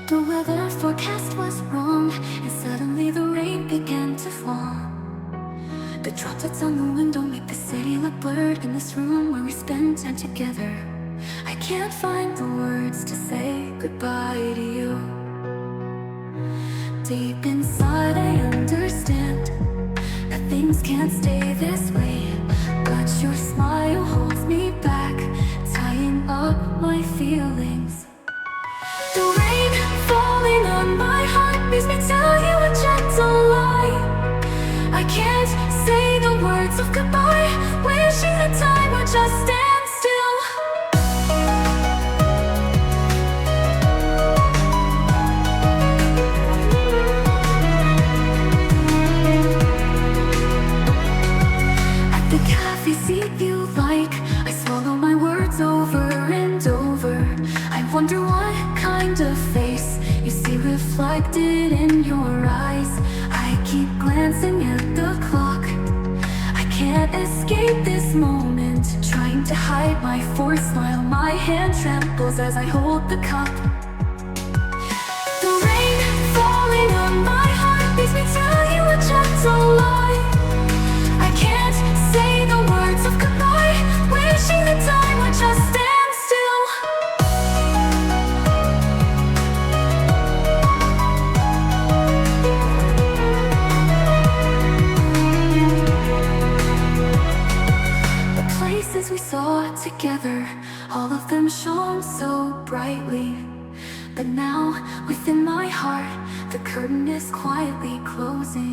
The weather forecast was wrong, and suddenly the rain began to fall. The droplets on the window make the city look blurred in this room where we spend time together. I can't find the words to say goodbye to you. Deep inside I understand that things can't stay this way, but your smile holds me back, tying up my feelings. The rain falling on my heart makes me tell you a gentle lie. I can't say the words of goodbye, wishing that time would just stand still. At the cafe seat you like, I swallow my words over and over. I wonder what kind of face you see reflected in your eyes. I keep glancing at the clock, I can't escape this moment. Trying to hide my forced smile, my hand trembles as I hold the cup. The rain falling on my heart makes me tell you a gentle lie. I can't say the words of goodbye, wishing that time would just stand still. We saw together, all of them shone so brightly. But now, within my heart, the curtain is quietly closing.